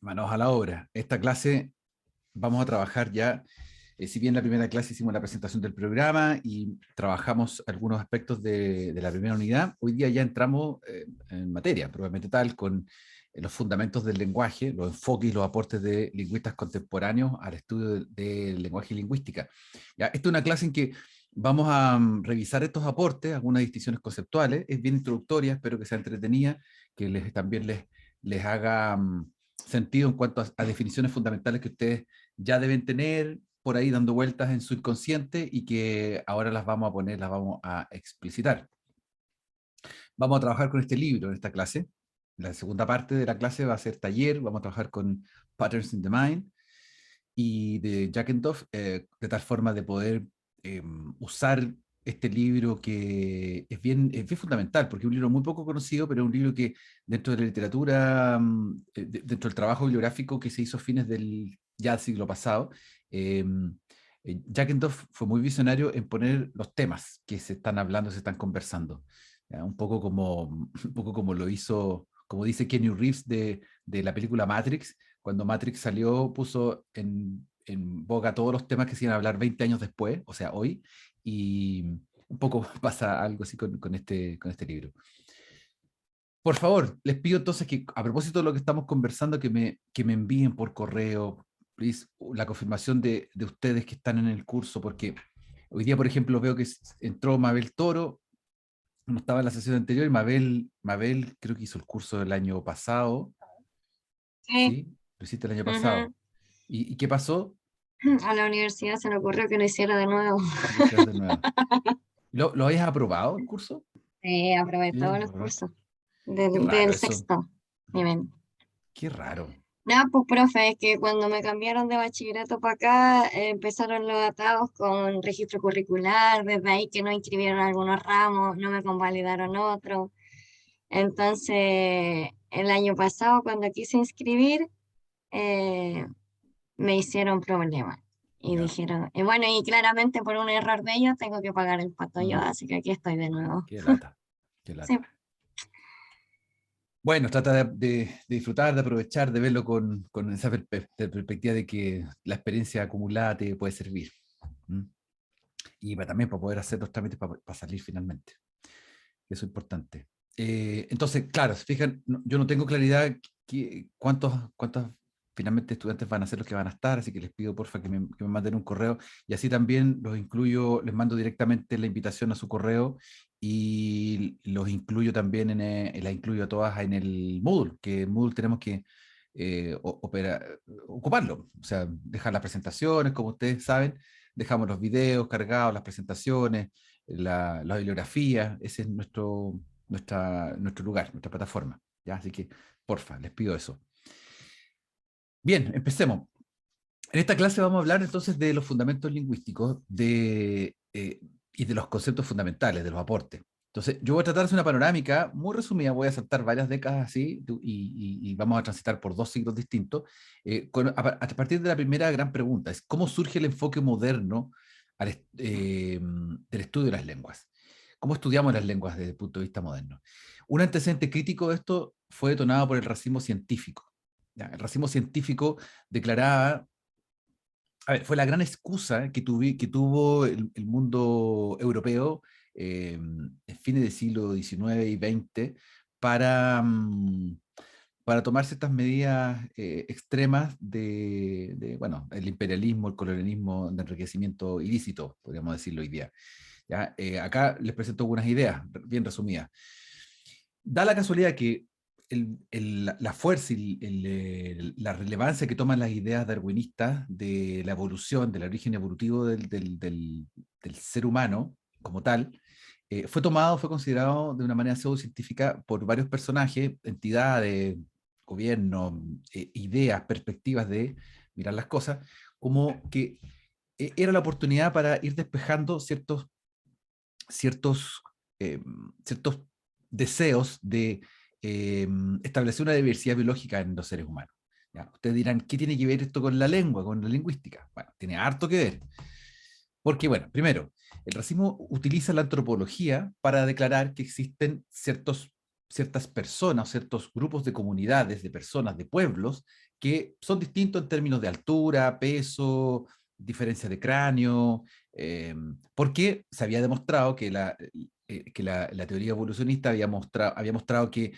Manos a la obra. Esta clase vamos a trabajar ya, si bien la primera clase hicimos la presentación del programa y trabajamos algunos aspectos de la primera unidad, hoy día ya entramos en materia, probablemente tal, con los fundamentos del lenguaje, los enfoques y los aportes de lingüistas contemporáneos al estudio del lenguaje y lingüística. Ya, esta es una clase en que vamos a revisar estos aportes, algunas distinciones conceptuales, es bien introductoria, espero que sea entretenida, que también les haga sentido en cuanto a definiciones fundamentales que ustedes ya deben tener por ahí dando vueltas en su inconsciente y que ahora las vamos a poner, las vamos a explicitar. Vamos a trabajar con este libro en esta clase. La segunda parte de la clase va a ser taller, vamos a trabajar con Patterns in the Mind y de Jackendorf, de tal forma de poder usar este libro que es bien fundamental, porque es un libro muy poco conocido, pero es un libro que dentro de la literatura, dentro del trabajo bibliográfico que se hizo a fines del ya siglo pasado, eh, Jackendorf fue muy visionario en poner los temas que se están hablando, se están conversando. ¿Ya? Un poco como lo hizo, como dice Keanu Reeves de la película Matrix, cuando Matrix salió, puso en boga todos los temas que se iban a hablar 20 años después, o sea, hoy, y un poco pasa algo así con este libro. Por favor, les pido entonces que, a propósito de lo que estamos conversando, que me envíen por correo, please, la confirmación de ustedes que están en el curso, porque hoy día, por ejemplo, veo que entró Mabel Toro, no estaba en la sesión anterior, y Mabel creo que hizo el curso del año pasado, Sí, ¿sí? Lo hiciste el año ujú. pasado. Y qué pasó? A la universidad se le ocurrió que lo hiciera de nuevo. Lo hicieron de nuevo. ¿Lo habías aprobado el curso? Aprobé Sí, todos lo los aprobaste. cursos Qué raro del eso. sexto nivel. Qué raro. Nada, pues profe, es que cuando me cambiaron de bachillerato para acá, empezaron los atados con registro curricular, desde ahí que no inscribieron algunos ramos, no me convalidaron otros. Entonces, el año pasado, cuando quise inscribir, eh, me hicieron problema. Y Ya. dijeron, y bueno, y claramente por un error de ellos tengo que pagar el pato yo, Mm, así que aquí estoy de nuevo. qué lata. Qué Sí, lata. Bueno, trata de disfrutar, de aprovechar, de verlo con esa perspectiva de que la experiencia acumulada te puede servir. ¿Mm? Y también para poder hacer los trámites para salir finalmente. Eso es importante. Entonces, claro, se fijan, yo no tengo claridad cuántos finalmente estudiantes van a ser los que van a estar, así que les pido porfa que me manden un correo y así también los incluyo, les mando directamente la invitación a su correo y los incluyo también las incluyo a todas en el Moodle, que en Moodle tenemos que ocuparlo, o sea, dejar las presentaciones, como ustedes saben, dejamos los videos cargados, las presentaciones, la bibliografía, ese es nuestro lugar, nuestra plataforma. ¿Ya? Así que, porfa, les pido eso. Bien, empecemos. En esta clase vamos a hablar entonces de los fundamentos lingüísticos y de los conceptos fundamentales, de los aportes. Entonces, yo voy a tratar de hacer una panorámica muy resumida, voy a saltar varias décadas así y vamos a transitar por dos siglos distintos. A partir de la primera gran pregunta, es cómo surge el enfoque moderno del estudio de las lenguas. ¿Cómo estudiamos las lenguas desde el punto de vista moderno? Un antecedente crítico de esto fue detonado por el racismo científico. ¿Ya? El racismo científico declaraba, a ver, fue la gran excusa que tuvo el mundo europeo en fines del siglo XIX y XX para, para tomar ciertas medidas extremas bueno, el imperialismo, el colonialismo de enriquecimiento ilícito, podríamos decirlo hoy día. ¿Ya? Acá les presento algunas ideas bien resumidas. Da la casualidad que la fuerza y la relevancia que toman las ideas darwinistas de la evolución, del origen evolutivo del ser humano como tal, fue considerado de una manera pseudocientífica por varios personajes, entidades, gobiernos, ideas, perspectivas de mirar las cosas, como que era la oportunidad para ir despejando ciertos, eh, ciertos deseos de establecer una diversidad biológica en los seres humanos. ¿Ya? Ustedes dirán, ¿qué tiene que ver esto con la lengua, con la lingüística? Bueno, tiene harto que ver. Porque, bueno, primero, el racismo utiliza la antropología para declarar que existen ciertos ciertas personas, ciertos grupos de comunidades, de personas, de pueblos, que son distintos en términos de altura, peso, diferencia de cráneo, porque se había demostrado que la teoría evolucionista había mostrado que,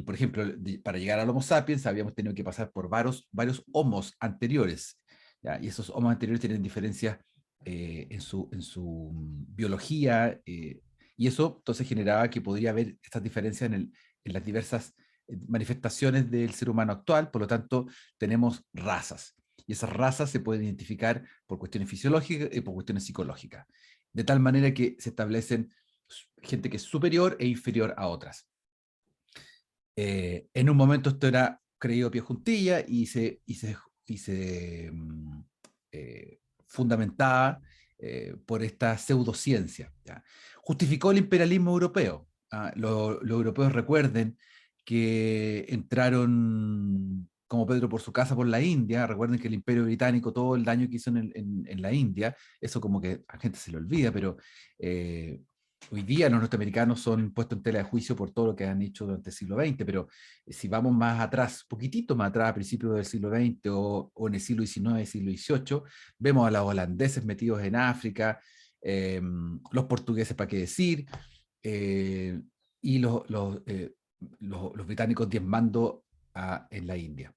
por ejemplo, para llegar al Homo sapiens habíamos tenido que pasar por varios homos anteriores, ¿ya? Y esos homos anteriores tienen diferencias en su biología, y eso entonces generaba que podría haber estas diferencias en las diversas manifestaciones del ser humano actual. Por lo tanto, tenemos razas. Y esas razas se pueden identificar por cuestiones fisiológicas y por cuestiones psicológicas. De tal manera que se establecen gente que es superior e inferior a otras. En un momento esto era creído pie juntilla y se fundamentaba por esta pseudociencia, ¿ya? Justificó el imperialismo europeo. Los europeos, recuerden que entraron como Pedro por su casa por la India. Recuerden que el Imperio Británico, todo el daño que hizo en la India, eso como que a gente se le olvida, pero hoy día los norteamericanos son puestos en tela de juicio por todo lo que han hecho durante el siglo XX, pero si vamos más atrás, poquitito más atrás, a principios del siglo XX o en el siglo XIX, siglo XVIII, vemos a los holandeses metidos en África, los portugueses, para qué decir, y los británicos diezmando en la India.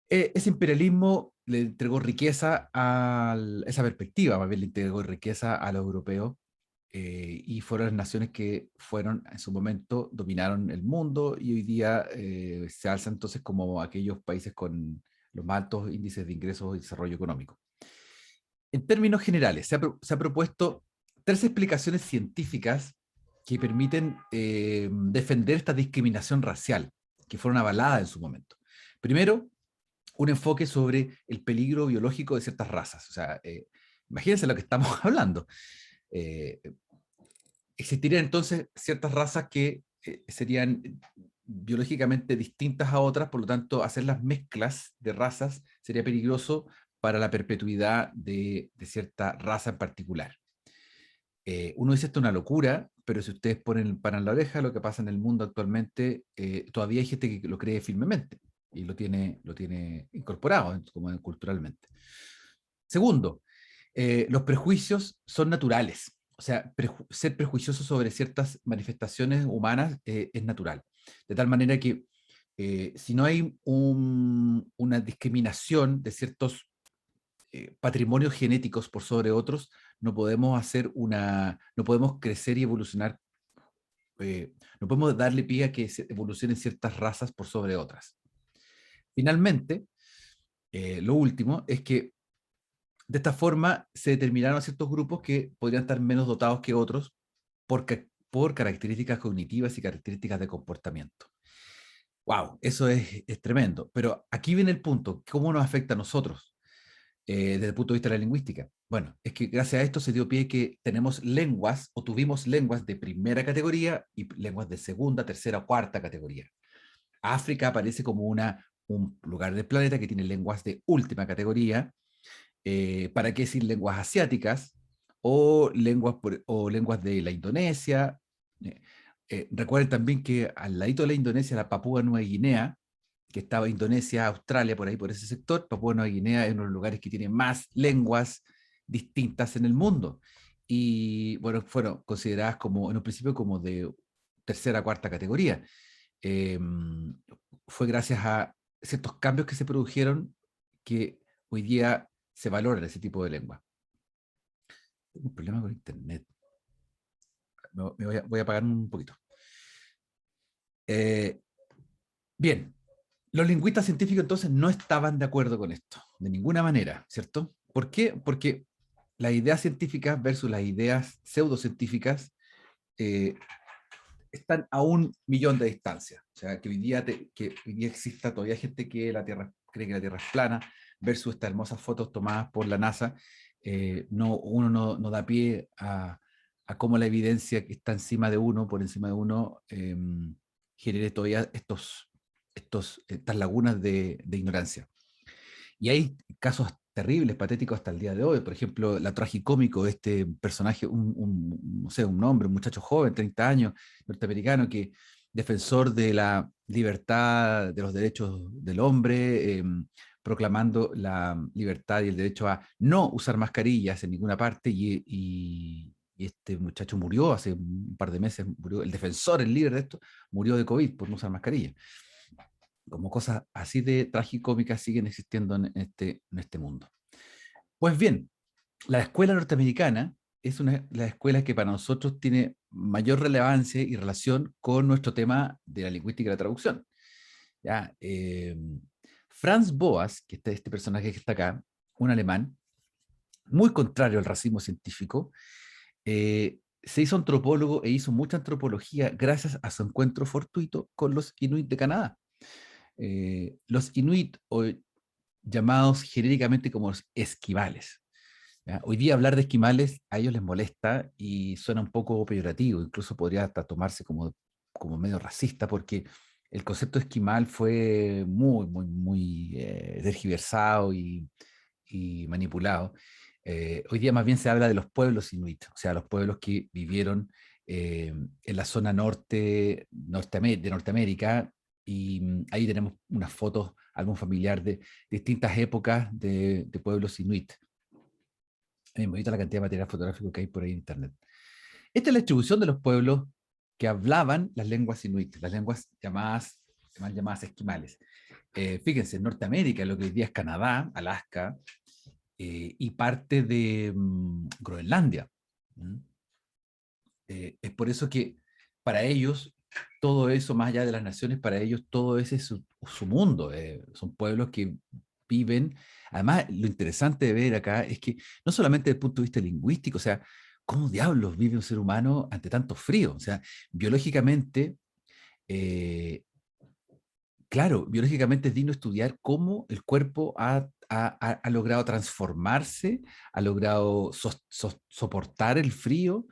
Ese imperialismo le entregó riqueza esa perspectiva, más bien le entregó riqueza a los europeos, y fueron las naciones que fueron en su momento, dominaron el mundo, y hoy día se alzan entonces como aquellos países con los más altos índices de ingresos y desarrollo económico. En términos generales, se ha propuesto 3 explicaciones científicas que permiten defender esta discriminación racial, que fueron avaladas en su momento. Primero, un enfoque sobre el peligro biológico de ciertas razas. O sea, imagínense lo que estamos hablando. Eh, Existirían entonces ciertas razas que serían biológicamente distintas a otras, por lo tanto, hacer las mezclas de razas sería peligroso para la perpetuidad de cierta raza en particular. Uno dice esto es una locura, pero si ustedes paran la oreja, lo que pasa en el mundo actualmente, todavía hay gente que lo cree firmemente y lo tiene incorporado como culturalmente. Segundo, los prejuicios son naturales. O sea, ser prejuicioso sobre ciertas manifestaciones humanas es natural. De tal manera que si no hay una discriminación de ciertos patrimonios genéticos por sobre otros, no podemos no podemos crecer y evolucionar, no podemos darle pie a que evolucionen ciertas razas por sobre otras. Finalmente, lo último es que de esta forma se determinaron ciertos grupos que podrían estar menos dotados que otros por características cognitivas y características de comportamiento. ¡Wow! Eso es tremendo. Pero aquí viene el punto: ¿cómo nos afecta a nosotros desde el punto de vista de la lingüística? Bueno, es que gracias a esto se dio pie que tenemos lenguas, o tuvimos lenguas de primera categoría y lenguas de segunda, tercera o cuarta categoría. África aparece como un lugar del planeta que tiene lenguas de última categoría. ¿Para qué decir lenguas asiáticas o lenguas de la Indonesia? Recuerden también que al ladito de la Indonesia, la Papúa Nueva Guinea, que estaba Indonesia, Australia, por ahí, por ese sector. Papúa Nueva Guinea es uno de los lugares que tiene más lenguas distintas en el mundo. Y bueno, fueron consideradas como, en un principio, como de tercera, cuarta categoría. Eh, Fue gracias a ciertos cambios que se produjeron que hoy día se valoran ese tipo de lengua. Tengo un problema con internet. Voy a apagar un poquito. Bien, los lingüistas científicos entonces no estaban de acuerdo con esto, de ninguna manera, ¿cierto? ¿Por qué? Porque las ideas científicas versus las ideas pseudocientíficas están a 1.000.000 de distancia. O sea, que hoy día exista todavía gente que cree que la Tierra es plana, versus estas hermosas fotos tomadas por la NASA. Uno no da pie a cómo la evidencia que está encima de uno, por encima de uno, genere todavía estas lagunas de ignorancia. Y hay casos terribles, patéticos hasta el día de hoy. Por ejemplo, la tragicómico de este personaje, no sé, un hombre, un muchacho joven, 30 años, norteamericano, que defensor de la libertad, de los derechos del hombre, proclamando la libertad y el derecho a no usar mascarillas en ninguna parte, y este muchacho murió hace un par de meses, murió, el defensor, el líder de esto, murió de COVID por no usar mascarilla. Como cosas así de tragicómicas siguen existiendo en este mundo. Pues bien, la escuela norteamericana es la escuela que para nosotros tiene mayor relevancia y relación con nuestro tema de la lingüística y la traducción. ¿Ya? Franz Boas, que está este personaje que está acá, un alemán, muy contrario al racismo científico, se hizo antropólogo e hizo mucha antropología gracias a su encuentro fortuito con los Inuit de Canadá. Los Inuit, o llamados genéricamente como los esquimales. ¿Ya? Hoy día hablar de esquimales a ellos les molesta y suena un poco peyorativo, incluso podría hasta tomarse como medio racista, porque el concepto de esquimal fue muy tergiversado y manipulado. Hoy día más bien se habla de los pueblos inuit, o sea, los pueblos que vivieron en la zona de Norteamérica, y ahí tenemos unas fotos, álbum familiar de distintas épocas de pueblos inuit. Me invita la cantidad de material fotográfico que hay por ahí en internet. Esta es la distribución de los pueblos que hablaban las lenguas inuit, las lenguas mal llamadas esquimales. Fíjense, en Norteamérica, lo que hoy día es Canadá, Alaska, y parte de Groenlandia. ¿Mm? Es por eso que para ellos, todo eso, más allá de las naciones, para ellos todo ese es su mundo. Son pueblos que viven. Además, lo interesante de ver acá es que no solamente desde el punto de vista lingüístico, o sea, ¿cómo diablos vive un ser humano ante tanto frío? O sea, biológicamente, eh, claro, biológicamente es digno estudiar cómo el cuerpo ha logrado transformarse, ha logrado soportar el frío,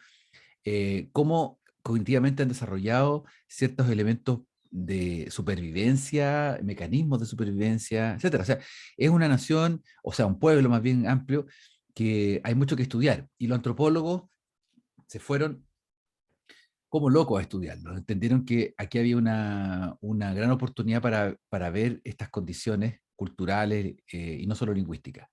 cómo cognitivamente han desarrollado ciertos elementos de supervivencia, mecanismos de supervivencia, etcétera. O sea, es una nación, o sea, un pueblo más bien amplio, que hay mucho que estudiar. Y los antropólogos se fueron como locos a estudiarlo. Entendieron que aquí había una gran oportunidad para ver estas condiciones culturales y no solo lingüísticas.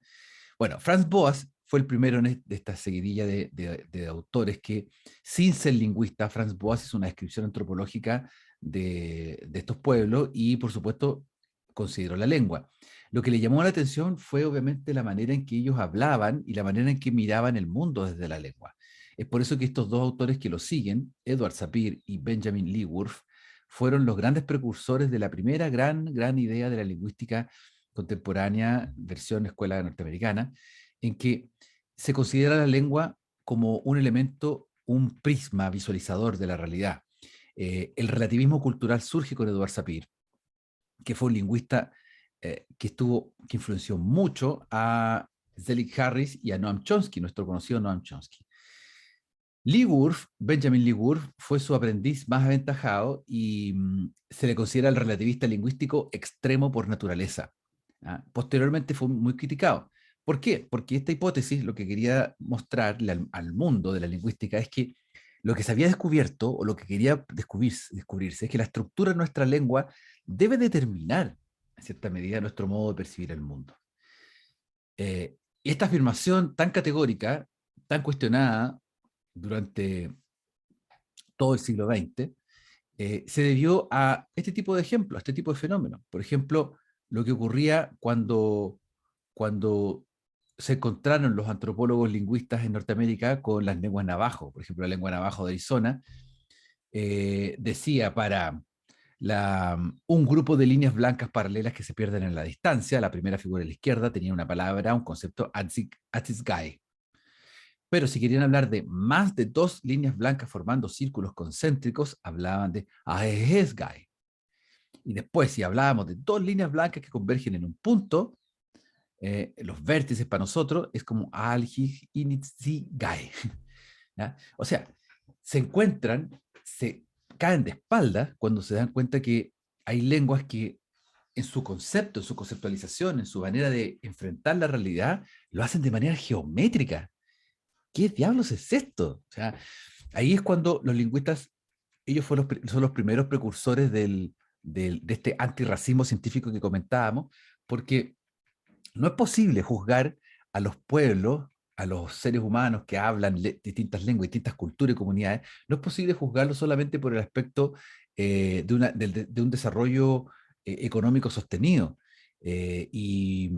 Bueno, Franz Boas fue el primero de esta seguidilla de autores que, sin ser lingüista, Franz Boas hizo una descripción antropológica de estos pueblos y, por supuesto, consideró la lengua. Lo que le llamó la atención fue, obviamente, la manera en que ellos hablaban y la manera en que miraban el mundo desde la lengua. Es por eso que estos dos autores que lo siguen, Edward Sapir y Benjamin Lee Whorf, fueron los grandes precursores de la primera gran idea de la lingüística contemporánea, versión escuela norteamericana, en que se considera la lengua como un elemento, un prisma visualizador de la realidad. El relativismo cultural surge con Edward Sapir, que fue un lingüista que influenció mucho a Zelig Harris y a Noam Chomsky, nuestro conocido Noam Chomsky. Benjamin Lee Whorf, fue su aprendiz más aventajado y se le considera el relativista lingüístico extremo por naturaleza. ¿Ah? Posteriormente fue muy criticado. ¿Por qué? Porque esta hipótesis lo que quería mostrarle al mundo de la lingüística es que lo que se había descubierto o lo que quería descubrirse es que la estructura de nuestra lengua debe determinar, en cierta medida, nuestro modo de percibir el mundo. Y esta afirmación tan categórica, tan cuestionada durante todo el siglo XX, se debió a este tipo de ejemplos, a este tipo de fenómenos. Por ejemplo, lo que ocurría cuando se encontraron los antropólogos lingüistas en Norteamérica con las lenguas navajo. Por ejemplo, la lengua navajo de Arizona decía para un grupo de líneas blancas paralelas que se pierden en la distancia, la primera figura de la izquierda tenía una palabra, un concepto, atzigay. Pero si querían hablar de más de dos líneas blancas formando círculos concéntricos, hablaban de Ahesgai. Y después, si hablábamos de dos líneas blancas que convergen en un punto, los vértices para nosotros es como Alhiginitsigai. O sea, se caen de espaldas cuando se dan cuenta que hay lenguas que en su concepto, en su conceptualización, en su manera de enfrentar la realidad, lo hacen de manera geométrica. ¿Qué diablos es esto? O sea, ahí es cuando los lingüistas, ellos son los primeros precursores de este antirracismo científico que comentábamos, porque no es posible juzgar a los pueblos, a los seres humanos que hablan distintas lenguas, distintas culturas y comunidades, no es posible juzgarlos solamente por el aspecto de un desarrollo económico sostenido y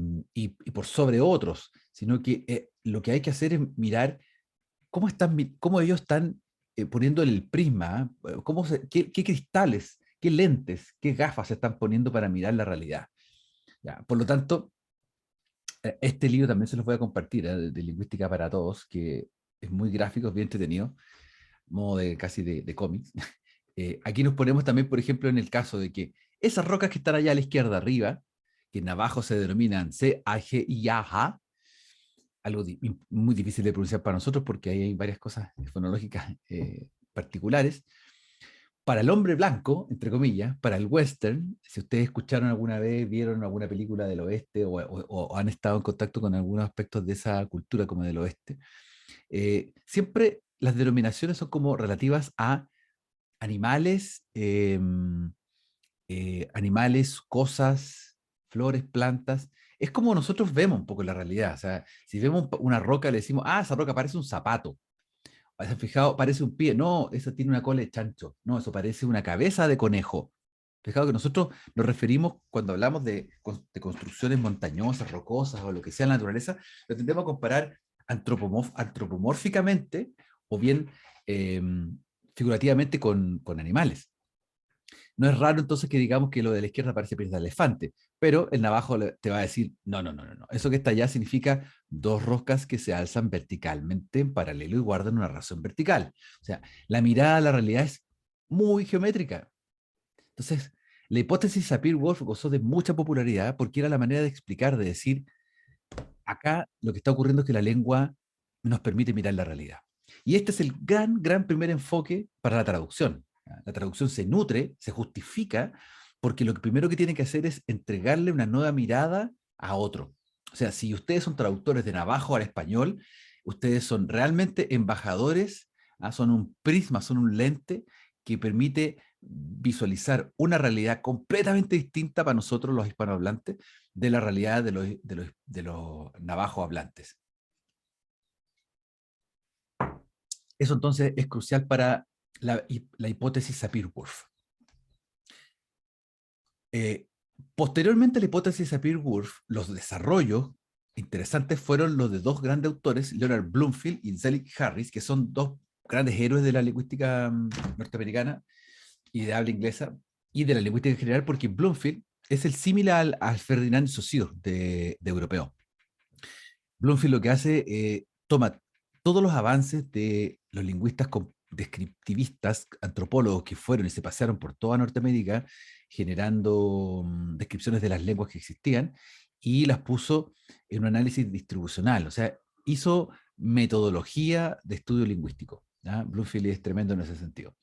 por sobre otros, sino que lo que hay que hacer es mirar cómo ellos están poniendo el prisma, qué cristales, qué lentes, qué gafas se están poniendo para mirar la realidad. Ya, por lo tanto, este libro también se los voy a compartir, de Lingüística para Todos, que es muy gráfico, es bien entretenido, modo casi de cómics. Aquí nos ponemos también, por ejemplo, en el caso de que esas rocas que están allá a la izquierda arriba, que en abajo se denominan C, A, G y A, H, algo muy difícil de pronunciar para nosotros porque ahí hay varias cosas fonológicas particulares. Para el hombre blanco, entre comillas, para el western, si ustedes escucharon alguna vez, vieron alguna película del oeste o han estado en contacto con algunos aspectos de esa cultura como del oeste, siempre las denominaciones son como relativas a animales, animales, cosas, flores, plantas. Es como nosotros vemos un poco la realidad. O sea, si vemos una roca, le decimos, ah, esa roca parece un zapato. ¿Has fijado? Parece un pie. No, eso tiene una cola de chancho. No, eso parece una cabeza de conejo. Fijado que nosotros nos referimos, cuando hablamos de construcciones montañosas, rocosas o lo que sea en la naturaleza, lo tendemos a comparar antropomórficamente o bien eh, figurativamente con animales. No es raro entonces que digamos que lo de la izquierda parece pies de elefante, pero el navajo te va a decir, no, no, no, no, no. Eso que está allá significa dos roscas que se alzan verticalmente en paralelo y guardan una razón vertical. O sea, la mirada a la realidad es muy geométrica. Entonces, la hipótesis Sapir-Whorf gozó de mucha popularidad porque era la manera de explicar, de decir, acá lo que está ocurriendo es que la lengua nos permite mirar la realidad. Y este es el gran, gran primer enfoque para la traducción. La traducción se nutre, se justifica, porque lo primero que tiene que hacer es entregarle una nueva mirada a otro. O sea, si ustedes son traductores de navajo al español, ustedes son realmente embajadores, son un prisma, son un lente que permite visualizar una realidad completamente distinta para nosotros los hispanohablantes de la realidad de los navajo hablantes. Eso entonces es crucial para la hipótesis Sapir-Whorf. Posteriormente a la hipótesis Sapir-Whorf, los desarrollos interesantes fueron los de dos grandes autores, Leonard Bloomfield y Zelig Harris, que son dos grandes héroes de la lingüística norteamericana y de habla inglesa, y de la lingüística en general, porque Bloomfield es el símil al Ferdinand de Saussure de europeo. Bloomfield lo que hace, toma todos los avances de los lingüistas descriptivistas, antropólogos que fueron y se pasearon por toda Norteamérica, generando descripciones de las lenguas que existían, y las puso en un análisis distribucional, o sea, hizo metodología de estudio lingüístico. ¿Ya? Bloomfield es tremendo en ese sentido.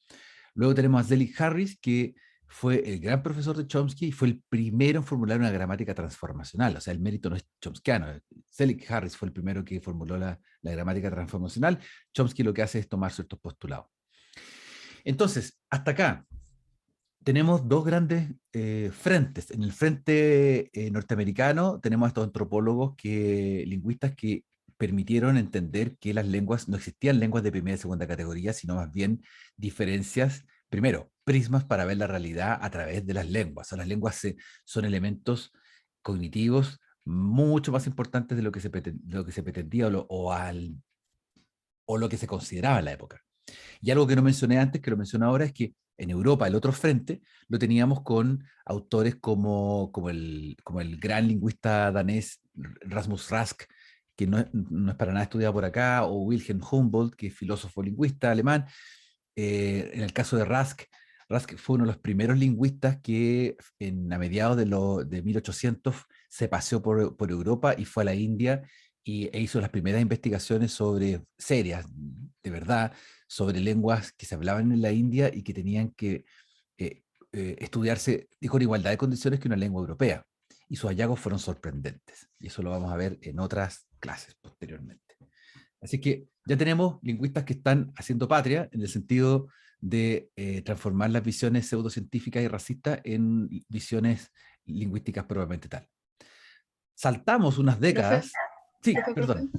Luego tenemos a Zelig Harris, que fue el gran profesor de Chomsky y fue el primero en formular una gramática transformacional. O sea, el mérito no es chomskiano. Zelig Harris fue el primero que formuló la gramática transformacional. Chomsky lo que hace es tomar ciertos postulados. Entonces, hasta acá tenemos dos grandes frentes. En el frente norteamericano tenemos a estos antropólogos, lingüistas que permitieron entender que las lenguas, no existían lenguas de primera y segunda categoría, sino más bien diferencias, primero, prismas para ver la realidad a través de las lenguas. O sea, las lenguas son elementos cognitivos mucho más importantes de lo que se pretendía o lo que se consideraba en la época. Y algo que no mencioné antes, que lo menciono ahora, es que en Europa el otro frente lo teníamos con autores como el gran lingüista danés Rasmus Rask, que no es para nada estudiado por acá, o Wilhelm Humboldt, que es filósofo lingüista alemán. En el caso de Rask, Rask fue uno de los primeros lingüistas que a mediados de 1800 se paseó por Europa y fue a la India e hizo las primeras investigaciones serias, de verdad, sobre lenguas que se hablaban en la India y que tenían que estudiarse con igualdad de condiciones que una lengua europea. Y sus hallazgos fueron sorprendentes. Y eso lo vamos a ver en otras clases posteriormente. Así que ya tenemos lingüistas que están haciendo patria en el sentido de transformar las visiones pseudocientíficas y racistas en visiones lingüísticas probablemente tal. Saltamos unas Profe, décadas. Sí, profe. perdón.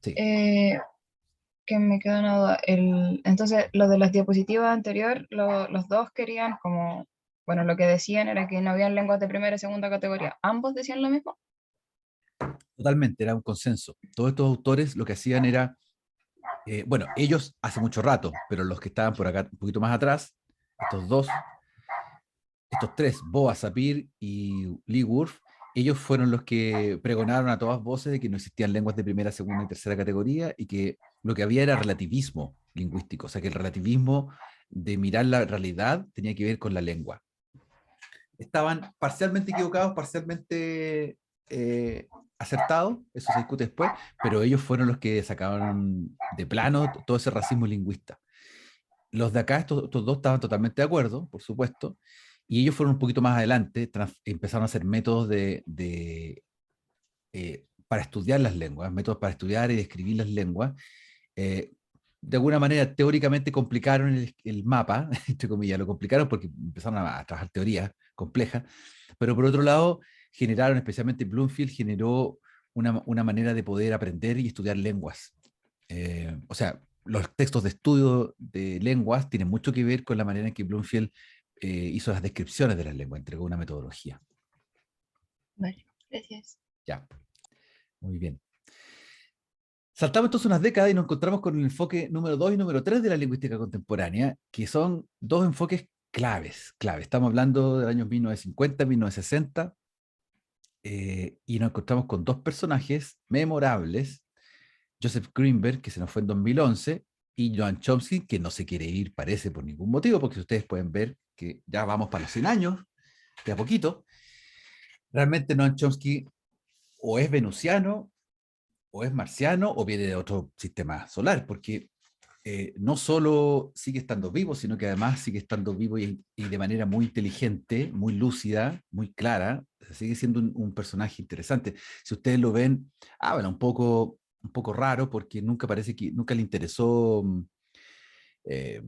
Sí. Que me queda una duda. Entonces, lo de las diapositivas anterior, los dos querían como, bueno, lo que decían era que no habían lenguas de primera y segunda categoría. ¿Ambos decían lo mismo? Totalmente, era un consenso. Todos estos autores lo que hacían era, bueno, ellos hace mucho rato, pero los que estaban por acá un poquito más atrás, estos tres, Boas, Sapir y Lee Wurf, ellos fueron los que pregonaron a todas voces de que no existían lenguas de primera, segunda y tercera categoría y que lo que había era relativismo lingüístico, o sea que el relativismo de mirar la realidad tenía que ver con la lengua. Estaban parcialmente equivocados, parcialmente acertados, eso se discute después, pero ellos fueron los que sacaron de plano todo ese racismo lingüista. Los de acá, estos dos, estaban totalmente de acuerdo, por supuesto, y ellos fueron un poquito más adelante, empezaron a hacer métodos para estudiar las lenguas, métodos para estudiar y describir las lenguas. Eh, de alguna manera, teóricamente complicaron el mapa, entre comillas, lo complicaron porque empezaron a trabajar teorías complejas, pero por otro lado, generaron, especialmente Bloomfield, generó una manera de poder aprender y estudiar lenguas. O sea, los textos de estudio de lenguas tienen mucho que ver con la manera en que Bloomfield hizo las descripciones de las lenguas, entregó una metodología. Vale, gracias. Ya, muy bien. Saltamos entonces unas décadas y nos encontramos con el enfoque número 2 y número 3 de la lingüística contemporánea, que son dos enfoques claves. Estamos hablando del año 1950, 1960, y nos encontramos con dos personajes memorables, Joseph Greenberg, que se nos fue en 2011, y Noam Chomsky, que no se quiere ir, parece, por ningún motivo, porque ustedes pueden ver que ya vamos para los 100 años, de a poquito. Realmente Noam Chomsky o es venusiano, o es marciano, o viene de otro sistema solar, porque no solo sigue estando vivo, sino que además sigue estando vivo y de manera muy inteligente, muy lúcida, muy clara. Sigue siendo un personaje interesante. Si ustedes lo ven, bueno, un poco raro, porque nunca le interesó, eh,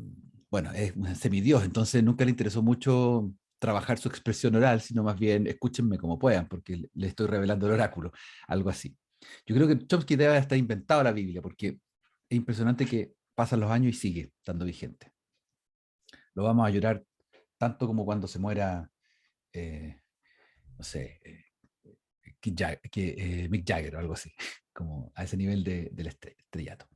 bueno, es un semidios, entonces nunca le interesó mucho trabajar su expresión oral, sino más bien escúchenme como puedan, porque le estoy revelando el oráculo, algo así. Yo creo que Chomsky debe estar inventado la Biblia, porque es impresionante que pasan los años y sigue estando vigente. Lo vamos a llorar tanto como cuando se muera, no sé, Mick Jagger o algo así, como a ese nivel del estrellato.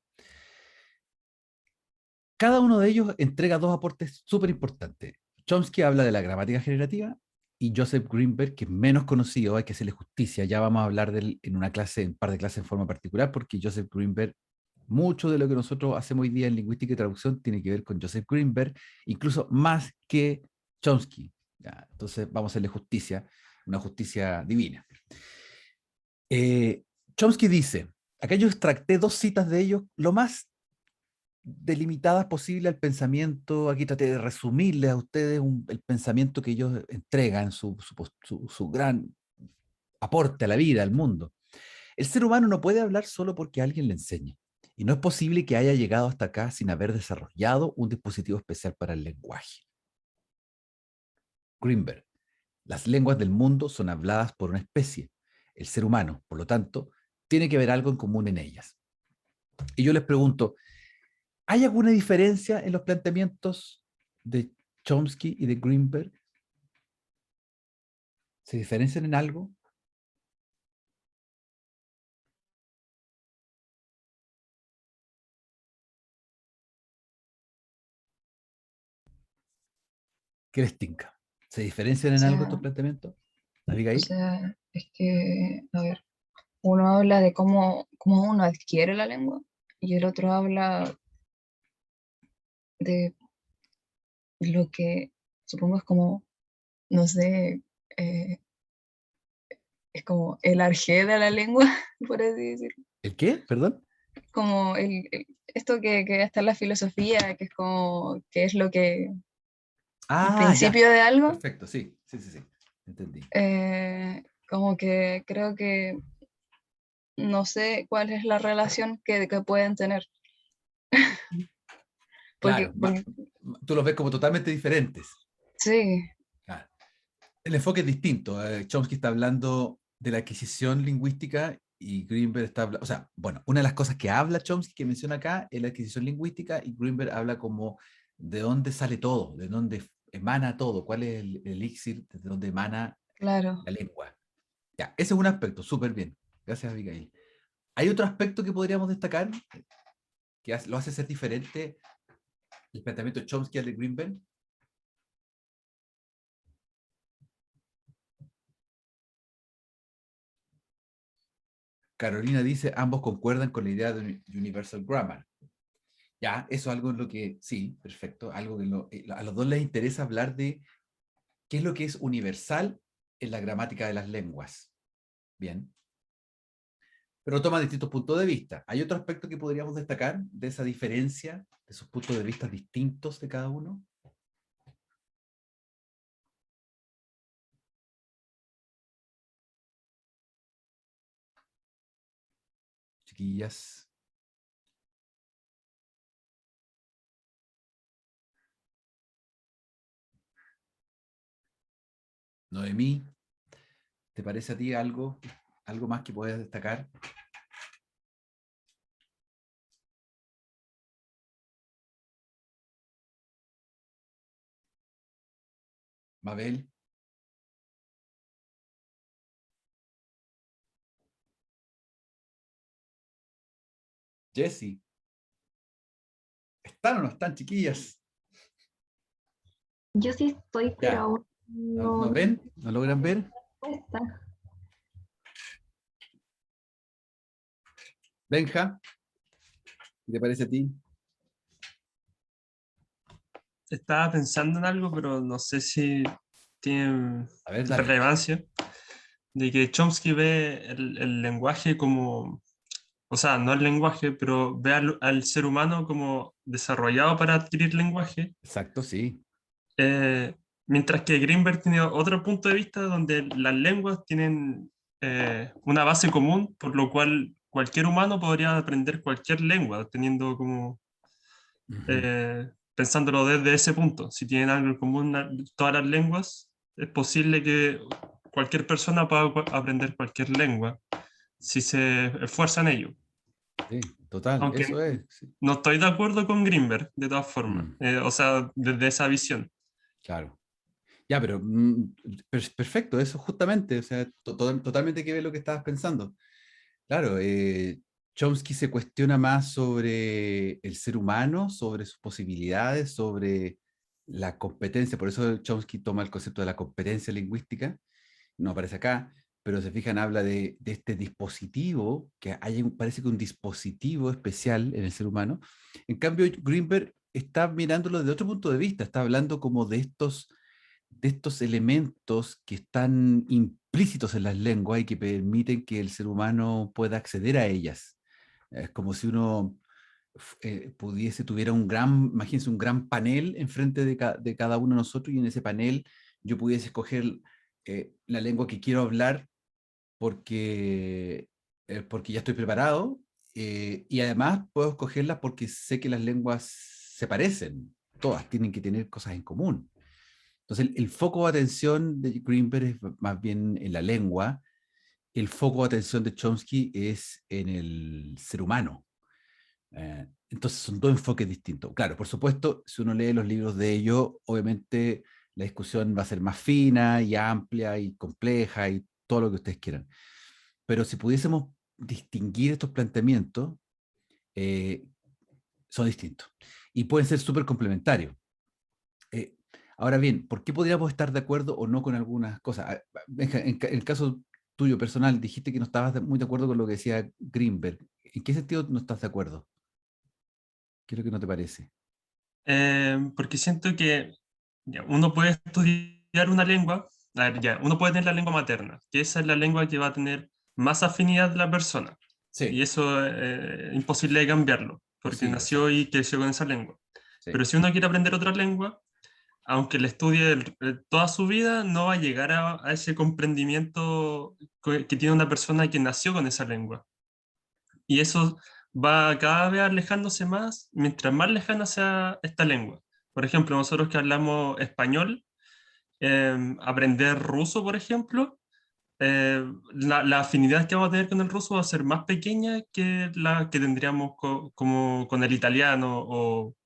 Cada uno de ellos entrega dos aportes súper importantes. Chomsky habla de la gramática generativa y Joseph Greenberg, que es menos conocido, hay que hacerle justicia. Ya vamos a hablar de él en un par de clases en forma particular, porque Joseph Greenberg, mucho de lo que nosotros hacemos hoy día en lingüística y traducción tiene que ver con Joseph Greenberg, incluso más que Chomsky. ¿Ya? Entonces vamos a hacerle justicia, una justicia divina. Chomsky dice, acá yo extracté dos citas de ellos, lo más delimitadas posible al pensamiento. Aquí traté de resumirles a ustedes el pensamiento que ellos entregan, su gran aporte a la vida, al mundo. El ser humano no puede hablar solo porque alguien le enseñe. Y no es posible que haya llegado hasta acá sin haber desarrollado un dispositivo especial para el lenguaje. Greenberg. Las lenguas del mundo son habladas por una especie, el ser humano, por lo tanto, tiene que haber algo en común en ellas. Y yo les pregunto, ¿hay alguna diferencia en los planteamientos de Chomsky y de Greenberg? ¿Se diferencian en algo? ¿Qué les tinca? ¿Se diferencian O en algo estos sea, planteamientos? o Abigail. sea, es que, a ver, uno habla de cómo uno adquiere la lengua y el otro habla de lo que supongo es como, no sé, eh, es como el arjé de la lengua, por así decirlo. ¿El qué? Perdón. Como esto que está en la filosofía, que es como, que es lo que el Ah, ya. principio de algo, Perfecto, sí, sí, sí, sí. Entendí. como que creo que no sé cuál es la relación que pueden tener. Porque, Claro, porque tú los ves como totalmente diferentes. sí, Claro. El enfoque es distinto. Chomsky está hablando de la adquisición lingüística y Greenberg está hablando, o sea, bueno, una de las cosas que habla Chomsky, que menciona acá, es la adquisición lingüística y Greenberg habla como de dónde sale todo, de dónde emana todo, cuál es el elixir, de dónde emana claro. la lengua. Ya, ese es un aspecto, súper bien. Gracias, Abigail. ¿Hay otro aspecto que podríamos destacar que lo hace ser diferente el planteamiento de Chomsky al de Greenberg? Carolina dice, ambos concuerdan con la idea de Universal Grammar. Ya, eso es algo en lo que, sí, perfecto, algo que a los dos les interesa hablar de qué es lo que es universal en la gramática de las lenguas. Bien. Pero toman distintos puntos de vista. ¿Hay otro aspecto que podríamos destacar de esa diferencia, de esos puntos de vista distintos de cada uno? Chiquillas. Noemí, ¿te parece a ti algo más que puedas destacar? Mabel, Jessie, ¿están o no están, chiquillas? Yo sí estoy, pero Ya, aún ¿no no ven? ¿No logran ver? está. Benja, ¿qué te parece a ti? Estaba pensando en algo, pero no sé si tiene A ver, dale. relevancia, de que Chomsky ve el lenguaje como, o sea, no el lenguaje, pero ve al ser humano como desarrollado para adquirir lenguaje, Exacto, sí. mientras que Greenberg tiene otro punto de vista donde las lenguas tienen una base común, por lo cual cualquier humano podría aprender cualquier lengua, teniendo como Ujú. pensándolo desde ese punto. Si tienen algo en común todas las lenguas, es posible que cualquier persona pueda aprender cualquier lengua si se esfuerza en ello. Sí, total, Aunque eso es. Sí. no estoy de acuerdo con Greenberg, de todas formas. Mm, O sea, desde esa visión. claro. Ya, pero perfecto, eso justamente, o sea, totalmente que ve lo que estabas pensando. Claro, Chomsky se cuestiona más sobre el ser humano, sobre sus posibilidades, sobre la competencia, por eso Chomsky toma el concepto de la competencia lingüística, no aparece acá, pero se fijan, habla de este dispositivo, que parece que un dispositivo especial en el ser humano. En cambio, Greenberg está mirándolo desde otro punto de vista, está hablando como de estos elementos que están implícitos en las lenguas y que permiten que el ser humano pueda acceder a ellas. Es como si uno tuviera imagínense, un gran panel enfrente de cada uno de nosotros y en ese panel yo pudiese escoger la lengua que quiero hablar porque ya estoy preparado y además puedo escogerlas porque sé que las lenguas se parecen, todas tienen que tener cosas en común. Entonces, el foco de atención de Greenberg es más bien en la lengua, el foco de atención de Chomsky es en el ser humano. Entonces, son dos enfoques distintos. Claro, por supuesto, si uno lee los libros de ellos, obviamente la discusión va a ser más fina y amplia y compleja y todo lo que ustedes quieran. Pero si pudiésemos distinguir estos planteamientos, eh, son distintos y pueden ser súper complementarios. Eh, Ahora bien, ¿por qué podríamos estar de acuerdo o no con algunas cosas? Benja, en el caso tuyo personal, dijiste que no estabas muy de acuerdo con lo que decía Greenberg. ¿En qué sentido no estás de acuerdo? ¿Qué es lo que no te parece? Porque siento que ya, uno puede estudiar una lengua, a ver, ya, uno puede tener la lengua materna, que esa es la lengua que va a tener más afinidad de la persona. Y Sí, eso es imposible de cambiarlo, porque posible, nació exacto. y creció con esa lengua. Sí. Pero si uno quiere aprender otra lengua, aunque le estudie toda su vida, no va a llegar a ese comprendimiento que tiene una persona que nació con esa lengua. Y eso va cada vez alejándose más, mientras más lejana sea esta lengua. Por ejemplo, nosotros que hablamos español, aprender ruso, por ejemplo, la afinidad que vamos a tener con el ruso va a ser más pequeña que la que tendríamos como con el italiano o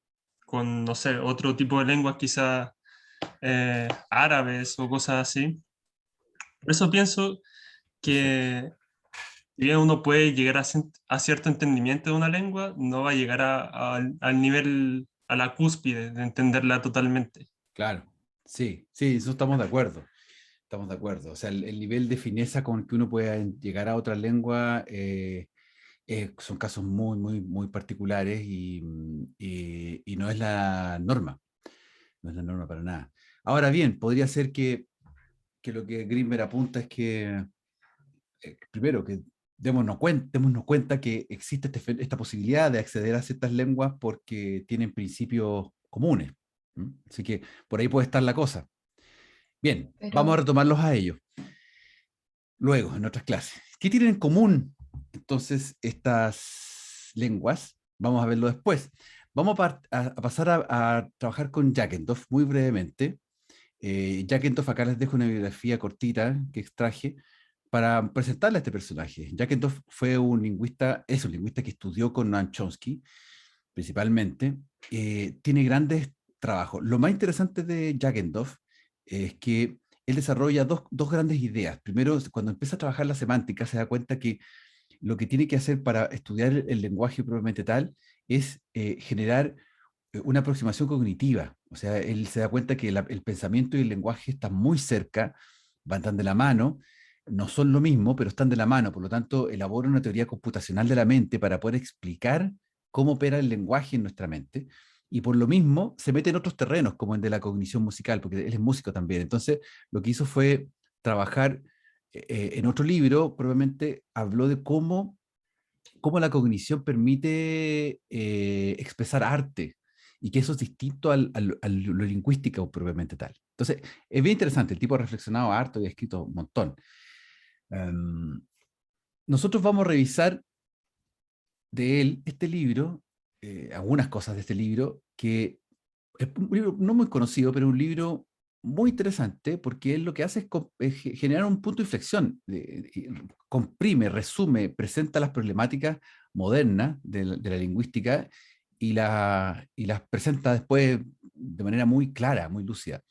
con, no sé, otro tipo de lenguas quizás árabes o cosas así. Por eso pienso Perfecto. que si bien uno puede llegar a cierto entendimiento de una lengua, no va a llegar al nivel, a la cúspide de entenderla totalmente. Claro, sí, sí, eso estamos de acuerdo. Estamos de acuerdo. O sea, el nivel de fineza con que uno pueda llegar a otra lengua son casos muy, muy, muy particulares y no es la norma. No es la norma para nada. Ahora bien, podría ser que lo que Grimmer apunta es que, primero, que démonos cuenta que existe esta posibilidad de acceder a ciertas lenguas porque tienen principios comunes. ¿Mm? Así que por ahí puede estar la cosa. Bien, vamos a Pero retomarlos a ellos luego, en otras clases. ¿Qué tienen en común entonces estas lenguas? Vamos a verlo después. Vamos a pasar a trabajar con Jackendorf muy brevemente. Jackendorf, acá les dejo una biografía cortita que extraje para presentarle a este personaje. Jackendorf fue un lingüista, es un lingüista que estudió con Noam Chomsky, principalmente. Tiene grandes trabajos. Lo más interesante de Jackendorf es que él desarrolla dos grandes ideas. Primero, cuando empieza a trabajar la semántica, se da cuenta que lo que tiene que hacer para estudiar el lenguaje propiamente tal es generar una aproximación cognitiva. O sea, él se da cuenta que el pensamiento y el lenguaje están muy cerca, van tan de la mano, no son lo mismo, pero están de la mano. Por lo tanto, elabora una teoría computacional de la mente para poder explicar cómo opera el lenguaje en nuestra mente. Y por lo mismo se mete en otros terrenos, como el de la cognición musical, porque él es músico también. Entonces, lo que hizo fue trabajar en otro libro, probablemente habló de cómo la cognición permite expresar arte y que eso es distinto a lo lingüístico propiamente tal. Entonces, es bien interesante, el tipo ha reflexionado harto y ha escrito un montón. Um, Nosotros vamos a revisar de él este libro, algunas cosas de este libro, que es un libro no muy conocido, pero un libro muy interesante porque él lo que hace es generar un punto de inflexión, comprime, resume, presenta las problemáticas modernas de la lingüística y las presenta después de manera muy clara, muy lúcida.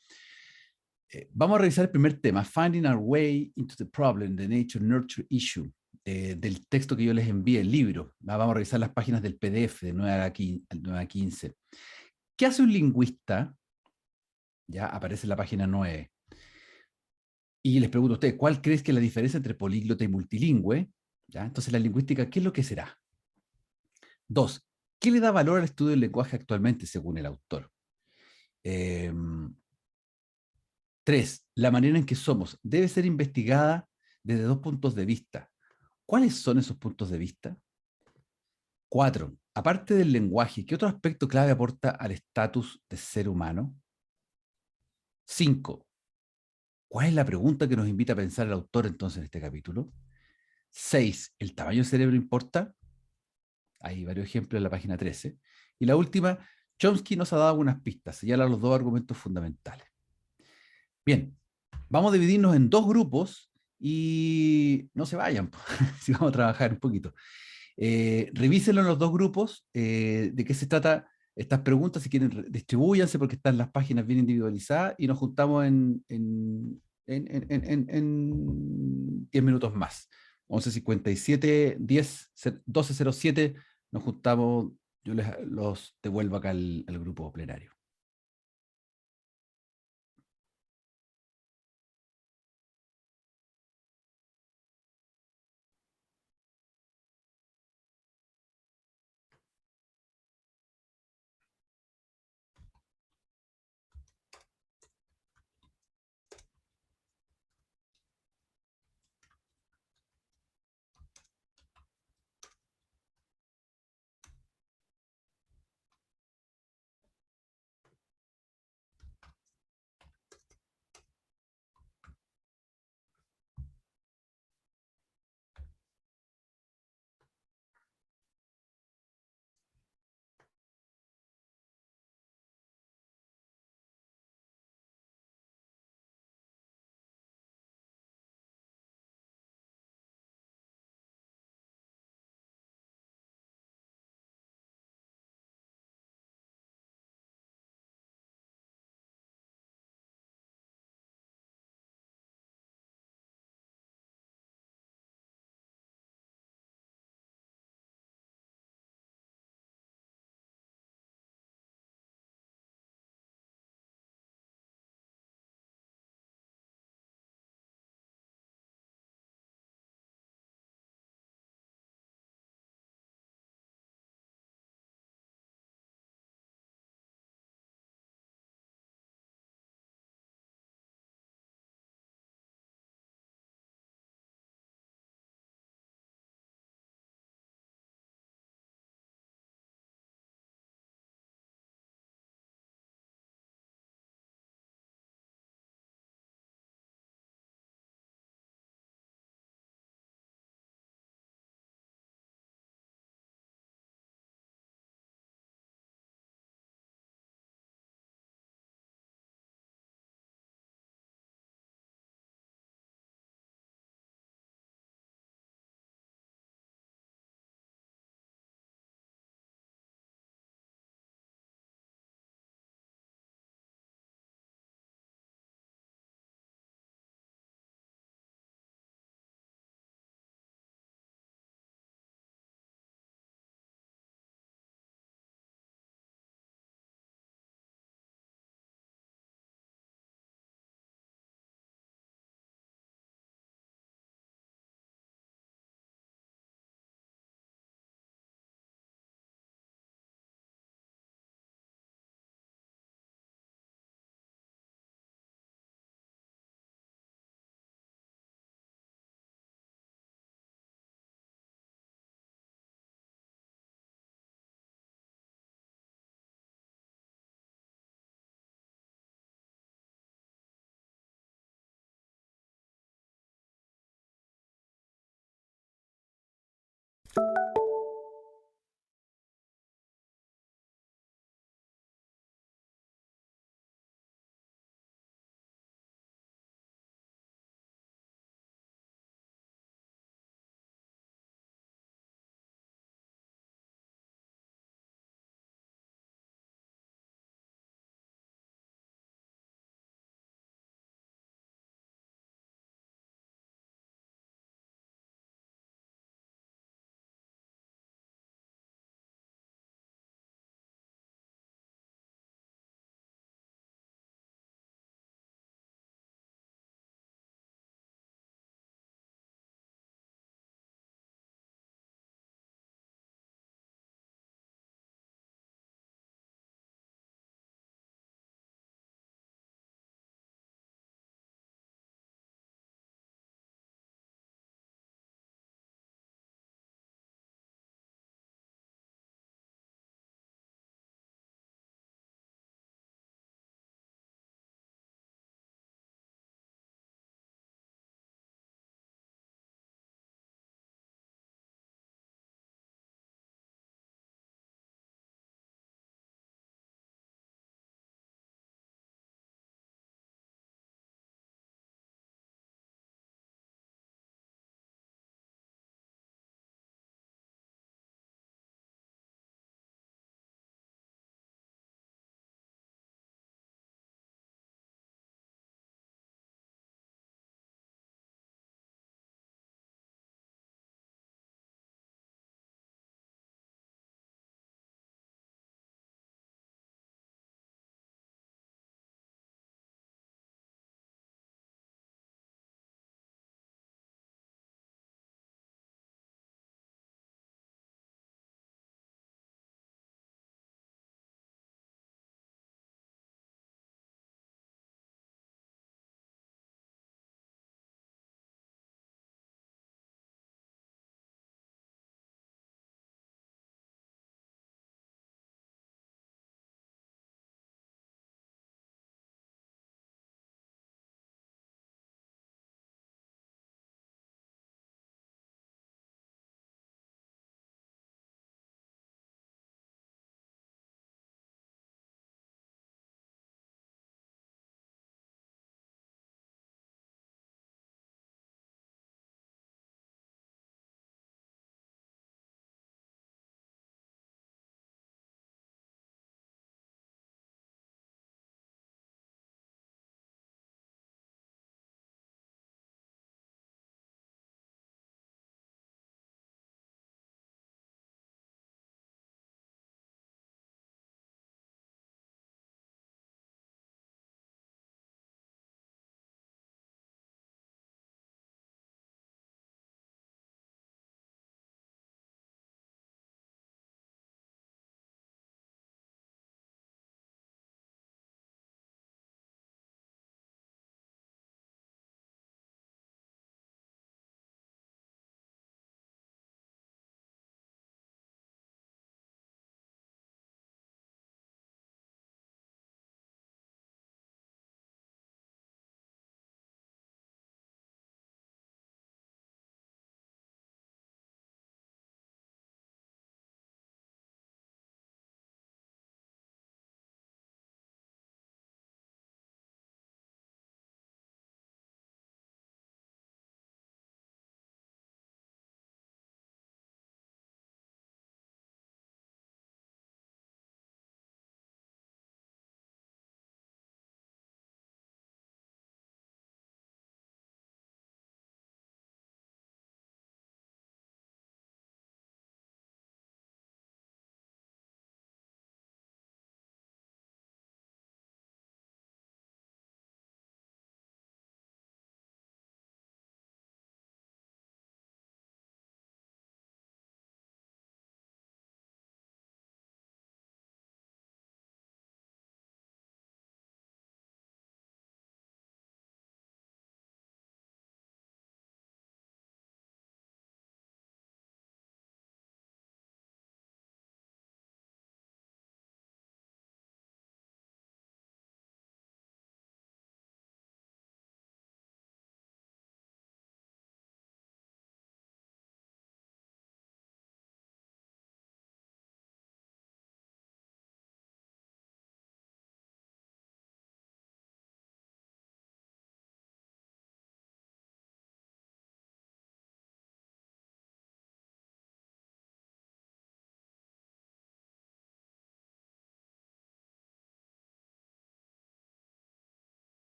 Vamos a revisar el primer tema, Finding Our Way into the Problem, the Nature-Nurture Issue, del texto que yo les envié, el libro. Vamos a revisar las páginas del PDF de 9 a 15. ¿Qué hace un lingüista? Ya aparece en la página 9. Y les pregunto a ustedes, ¿cuál crees que es la diferencia entre políglota y multilingüe? ¿Ya? Entonces, la lingüística, ¿qué es lo que será? 2. ¿Qué le da valor al estudio del lenguaje actualmente, según el autor? 3. La manera en que somos debe ser investigada desde dos puntos de vista. ¿Cuáles son esos puntos de vista? 4. Aparte del lenguaje, ¿qué otro aspecto clave aporta al estatus de ser humano? 5. ¿Cuál es la pregunta que nos invita a pensar el autor entonces en este capítulo? 6. ¿El tamaño del cerebro importa? Hay varios ejemplos en la página 13. Y la última, Chomsky nos ha dado algunas pistas, señala los dos argumentos fundamentales. Bien, vamos a dividirnos en dos grupos y no se vayan, si vamos a trabajar un poquito. Revísenlo en los dos grupos, de qué se trata estas preguntas, si quieren distribúyanse porque están las páginas bien individualizadas y nos juntamos en 10 minutos más. 11:57, 10, 12:07, nos juntamos, yo los devuelvo acá al grupo plenario.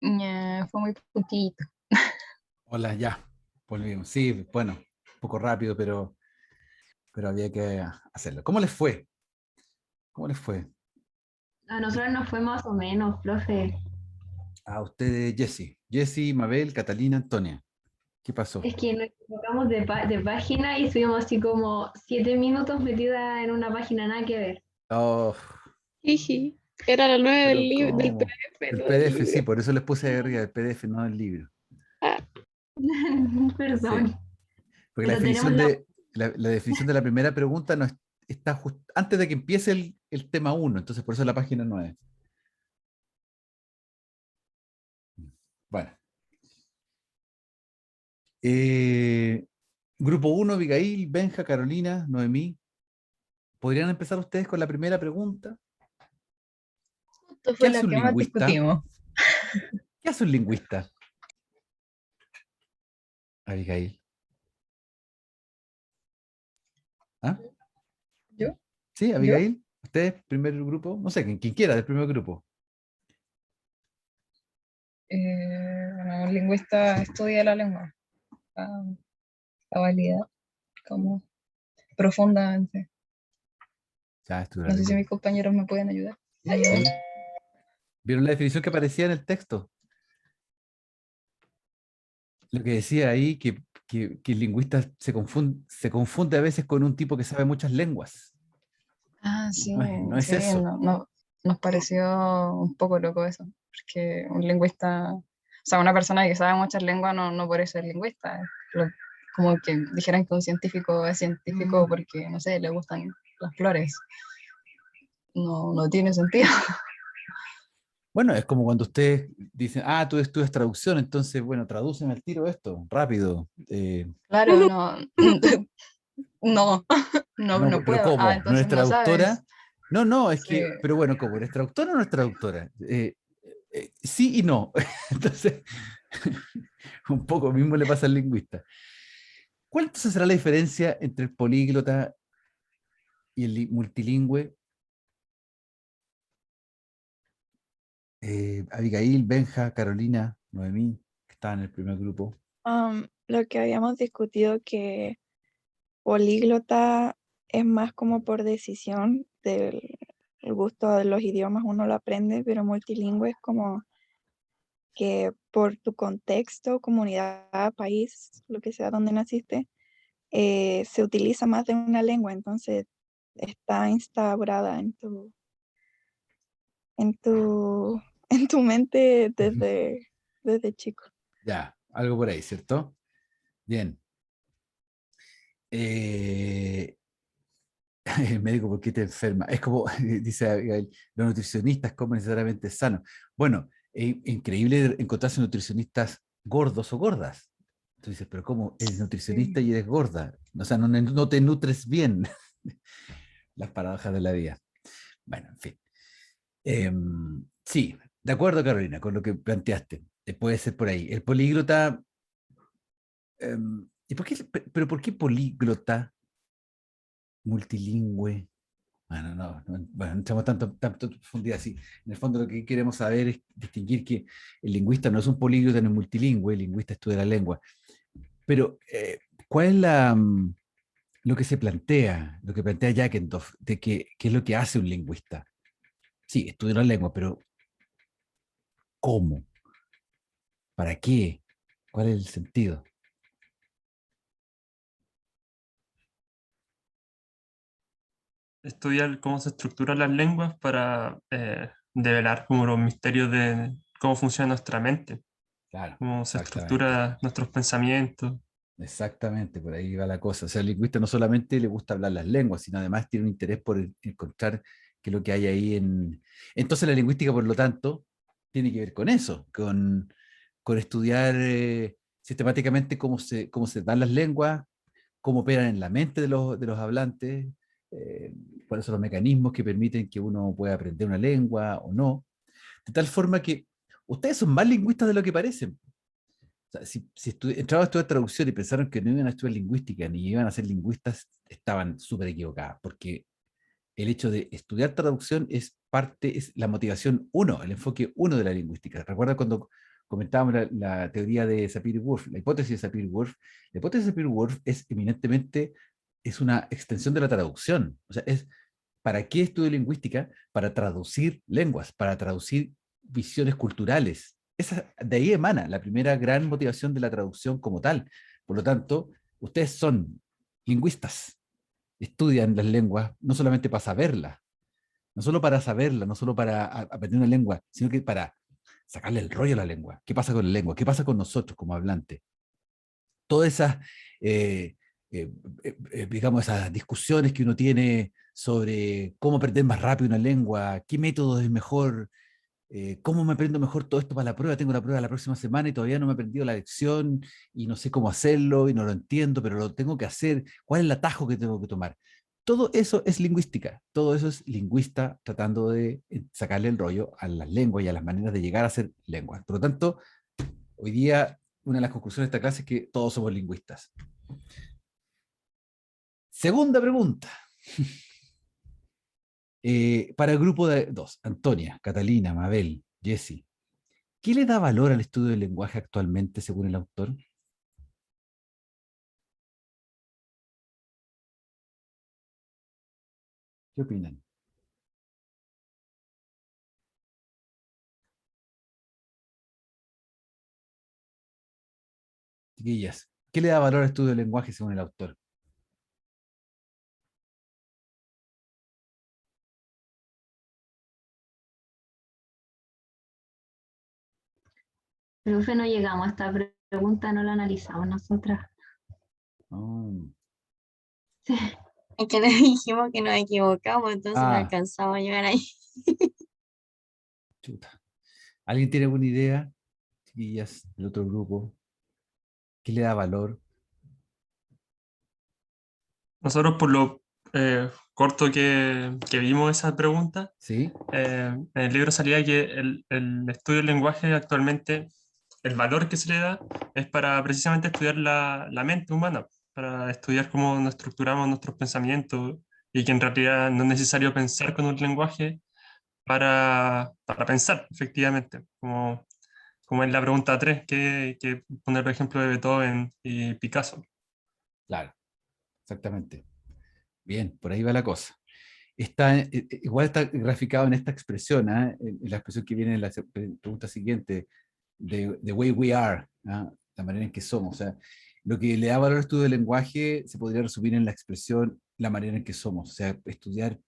Fue muy poquito. Hola, ya. Volvimos. Sí, bueno, un poco rápido, pero había que hacerlo. ¿Cómo les fue? ¿Cómo les fue? A nosotros nos fue más o menos, profe. A ustedes, Jessy. Jessy, Mabel, Catalina, Antonia. ¿Qué pasó? Es que nos equivocamos de página y estuvimos así como 7 minutos metida en una página nada que ver. Oh, Jiji, era la 9 pero del ¿cómo? PDF, El no del PDF, sí, libro. por eso les puse ahí arriba el PDF, no el libro. Ah, Sí. Perdón. Porque Pero tenemos la definición de la primera pregunta no está antes de que empiece el tema 1, entonces por eso la página 9. Bueno. Grupo 1, Abigail, Benja, Carolina, Noemí. ¿Podrían empezar ustedes con la primera pregunta? Esto ¿Qué fue hace la un que más lingüista? discutimos. ¿Qué hace un lingüista? Abigail. ¿Ah? ¿Yo? ¿Sí, ¿Yo? Abigail? ¿Ustedes, primer grupo? No sé, quien quiera, del primer grupo. Bueno, un lingüista estudia la lengua, la, la valida como profundamente. Ya, estuve No sé si lengua. mis compañeros me pueden ayudar. Sí. ¿Vieron la definición que aparecía en el texto? Lo que decía ahí, que el lingüista se confunde a veces con un tipo que sabe muchas lenguas. Ah, sí, No es sí, eso. nos pareció un poco loco eso, porque un lingüista, o sea, una persona que sabe muchas lenguas no por eso es lingüista. Como que dijeran que un científico es científico porque, no sé, le gustan las flores. No tiene sentido. Bueno, es como cuando ustedes dicen, ah, tú estudias traducción, entonces, bueno, tradúceme al tiro esto, rápido. Claro, no, no Pero puedo. Ah, ¿cómo? ¿No eres entonces no traductora? sabes. No, no, es Sí, que, pero bueno, ¿cómo? ¿Eres traductora o no eres traductora? Sí y no. Entonces, un poco mismo le pasa al lingüista. ¿Cuál entonces será la diferencia entre el políglota y el multilingüe? Abigail, Benja, Carolina, Noemí, que estaban en el primer grupo. Lo que habíamos discutido que políglota es más como por decisión del el gusto de los idiomas uno lo aprende, pero multilingüe es como que por tu contexto, comunidad, país, lo que sea donde naciste, se utiliza más de una lengua, entonces está instaurada en tu, en tu mente desde chico. Ya, algo por ahí, ¿cierto? Bien. El médico, ¿por qué te enferma? Es como, dice Abigail, los nutricionistas comen necesariamente sano. Bueno, es increíble encontrarse nutricionistas gordos o gordas. Tú dices, pero ¿cómo? Eres nutricionista sí. y eres gorda. O sea, no te nutres bien. Las paradojas de la vida. Bueno, en fin. Sí, de acuerdo, Carolina, con lo que planteaste. Puede ser por ahí. El políglota. ¿Y por qué, pero por qué políglota, multilingüe? Bueno, bueno, no entramos tanto en profundidad así. En el fondo lo que queremos saber es distinguir que el lingüista no es un políglota ni un multilingüe, el lingüista estudia la lengua. Pero, ¿cuál es lo que se plantea, lo que plantea Jackendorf, de qué es lo que hace un lingüista? Sí, estudia la lengua, pero ¿cómo? ¿Para qué? ¿Cuál es el sentido? Estudiar cómo se estructuran las lenguas para develar como los misterios de cómo funciona nuestra mente, Claro, cómo se exactamente. estructuran nuestros pensamientos. Exactamente, por ahí va la cosa. O sea, al lingüista no solamente le gusta hablar las lenguas, sino además tiene un interés por encontrar qué es lo que hay ahí en... Entonces la lingüística, por lo tanto, tiene que ver con eso, con estudiar sistemáticamente cómo se dan las lenguas, cómo operan en la mente de los hablantes, cuáles son los mecanismos que permiten que uno pueda aprender una lengua o no. De tal forma que ustedes son más lingüistas de lo que parecen. O sea, si entraban a estudiar traducción y pensaron que no iban a estudiar lingüística ni iban a ser lingüistas, estaban súper equivocadas, porque el hecho de estudiar traducción es la motivación uno, el enfoque uno de la lingüística. ¿Recuerda comentábamos la teoría de Sapir-Whorf, la hipótesis de Sapir-Whorf. La hipótesis de Sapir-Whorf es eminentemente una extensión de la traducción. O sea, ¿para qué estudio lingüística? Para traducir lenguas, para traducir visiones culturales. De ahí emana la primera gran motivación de la traducción como tal. Por lo tanto, ustedes son lingüistas, estudian las lenguas no solamente para saberlas, no solo para saberlas, no solo para aprender una lengua, sino que para sacarle el rollo a la lengua. ¿Qué pasa con la lengua? ¿Qué pasa con nosotros como hablantes? Todas esas, digamos, esas discusiones que uno tiene sobre cómo aprender más rápido una lengua, qué método es mejor, cómo me aprendo mejor todo esto para la prueba. Tengo la prueba la próxima semana y todavía no me he aprendido la lección y no sé cómo hacerlo y no lo entiendo, pero lo tengo que hacer. ¿Cuál es el atajo que tengo que tomar? Todo eso es lingüística, todo eso es lingüista tratando de sacarle el rollo a las lenguas y a las maneras de llegar a ser lenguas. Por lo tanto, hoy día una de las conclusiones de esta clase es que todos somos lingüistas. Segunda pregunta. Para el grupo de dos, Antonia, Catalina, Mabel, Jessie, ¿qué le da valor al estudio del lenguaje actualmente según el autor? ¿Qué opinan? Chiquillas, ¿qué le da valor al estudio del lenguaje según el autor? Profe, no llegamos a esta pregunta, no la analizamos nosotras. Oh. Sí. Es que nos dijimos que nos equivocamos, entonces no Ah. alcanzamos a llegar ahí. Chuta. ¿Alguien tiene alguna idea, chiquillas, del otro grupo? ¿Qué le da valor? Nosotros por lo corto que vimos esa pregunta, ¿Sí? en el libro salía que el estudio del lenguaje actualmente, el valor que se le da es para precisamente estudiar la mente humana, para estudiar cómo nos estructuramos nuestros pensamientos y que en realidad no es necesario pensar con un lenguaje para pensar, efectivamente, como en la pregunta 3, que poner el ejemplo de Beethoven y Picasso. Claro, exactamente. Bien, por ahí va la cosa. Igual está graficado en esta expresión, en la expresión que viene en la pregunta siguiente, the way we are, la manera en que somos. O sea, lo que le da valor al estudio del lenguaje se podría resumir en la expresión la manera en que somos. O sea, estudiar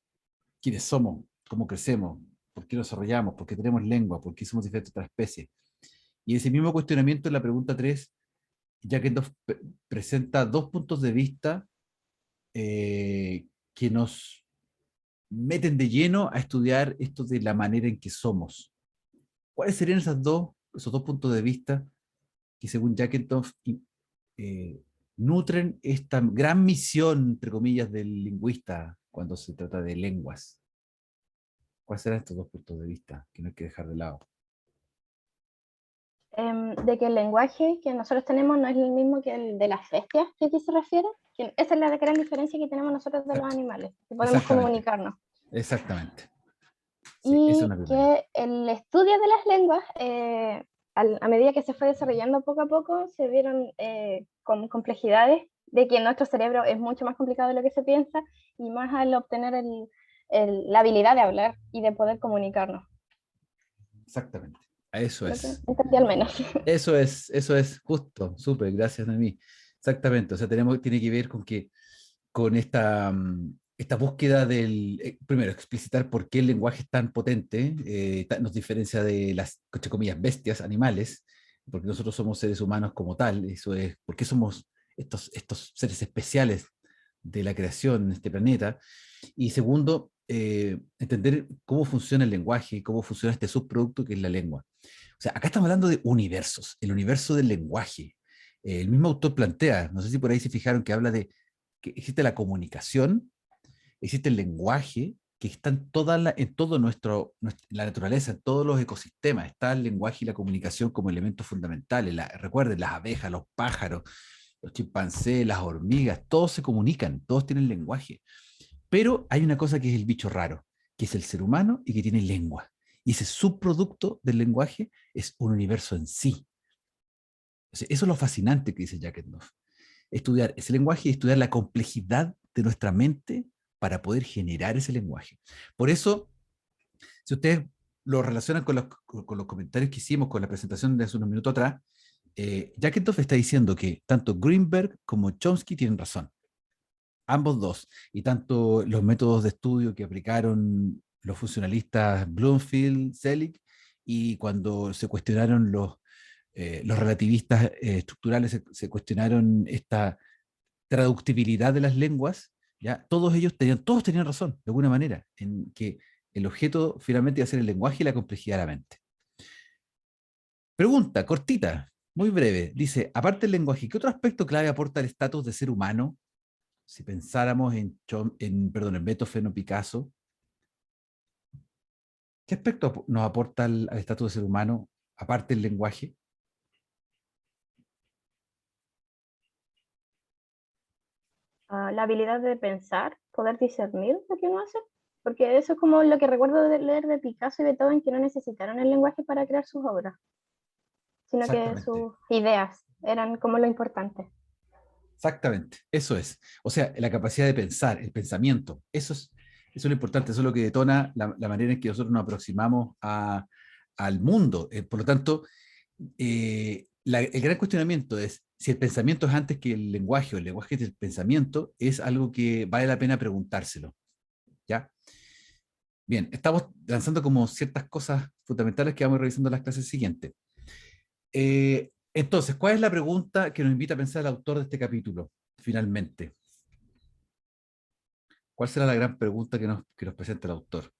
quiénes somos, cómo crecemos, por qué nos desarrollamos, por qué tenemos lengua, por qué somos diferentes de otras especies. Y ese mismo cuestionamiento en la pregunta 3, Jackendorf presenta dos puntos de vista que nos meten de lleno a estudiar esto de la manera en que somos. ¿Cuáles serían esos dos puntos de vista que según Jackendorf nutren esta gran misión, entre comillas, del lingüista cuando se trata de lenguas? ¿Cuáles serán estos dos puntos de vista que no hay que dejar de lado? De que el lenguaje que nosotros tenemos no es el mismo que el de las bestias, ¿qué aquí se refiere? Que esa es la gran diferencia que tenemos nosotros de los animales, que podemos comunicarnos. Exactamente. Sí, y que el estudio de las lenguas, a medida que se fue desarrollando poco a poco, se vieron con complejidades de que nuestro cerebro es mucho más complicado de lo que se piensa, y más al obtener la habilidad de hablar y de poder comunicarnos. Exactamente. Eso es. Entendí al menos. Eso es justo, súper, gracias a mí. Exactamente, o sea, tiene que ver con esta búsqueda del, primero, explicitar por qué el lenguaje es tan potente, nos diferencia de las, entre comillas, bestias, animales, porque nosotros somos seres humanos como tal, eso es, porque somos estos seres especiales de la creación en este planeta. Y segundo, entender cómo funciona el lenguaje, cómo funciona este subproducto que es la lengua. O sea, acá estamos hablando de universos, el universo del lenguaje. El mismo autor plantea, no sé si por ahí se fijaron, que habla de que existe la comunicación, existe el lenguaje, que está en toda la naturaleza, en todos los ecosistemas. Está el lenguaje y la comunicación como elementos fundamentales. Recuerden, las abejas, los pájaros, los chimpancés, las hormigas, todos se comunican, todos tienen lenguaje. Pero hay una cosa que es el bicho raro, que es el ser humano y que tiene lengua. Y ese subproducto del lenguaje es un universo en sí. O sea, eso es lo fascinante que dice Jack Endorf. Estudiar ese lenguaje y estudiar la complejidad de nuestra mente para poder generar ese lenguaje. Por eso, si ustedes lo relacionan con los comentarios que hicimos con la presentación de hace unos minutos atrás, Jack Endorf está diciendo que tanto Greenberg como Chomsky tienen razón. Ambos dos. Y tanto los métodos de estudio que aplicaron los funcionalistas Bloomfield, Selig, y cuando se cuestionaron los relativistas estructurales, se cuestionaron esta traductibilidad de las lenguas, ¿ya? Todos tenían razón, de alguna manera, en que el objeto finalmente iba a ser el lenguaje y la complejidad de la mente. Pregunta, cortita, muy breve. Dice, aparte del lenguaje, ¿qué otro aspecto clave aporta el estatus de ser humano? Si pensáramos en Beethoven o Picasso, ¿qué aspecto nos aporta al estatus de ser humano, aparte del lenguaje? La habilidad de pensar, poder discernir lo que uno hace, porque eso es como lo que recuerdo de leer de Picasso y Beethoven, que no necesitaron el lenguaje para crear sus obras, sino que sus ideas eran como lo importante. Exactamente, eso es. O sea, la capacidad de pensar, el pensamiento, eso es lo importante, eso es lo que detona la manera en que nosotros nos aproximamos al mundo. Por lo tanto, el gran cuestionamiento es si el pensamiento es antes que el lenguaje o el lenguaje es el pensamiento, es algo que vale la pena preguntárselo. ¿Ya? Bien, estamos lanzando como ciertas cosas fundamentales que vamos revisando en las clases siguientes. Entonces, ¿cuál es la pregunta que nos invita a pensar el autor de este capítulo, finalmente? ¿Cuál será la gran pregunta que nos presenta el autor?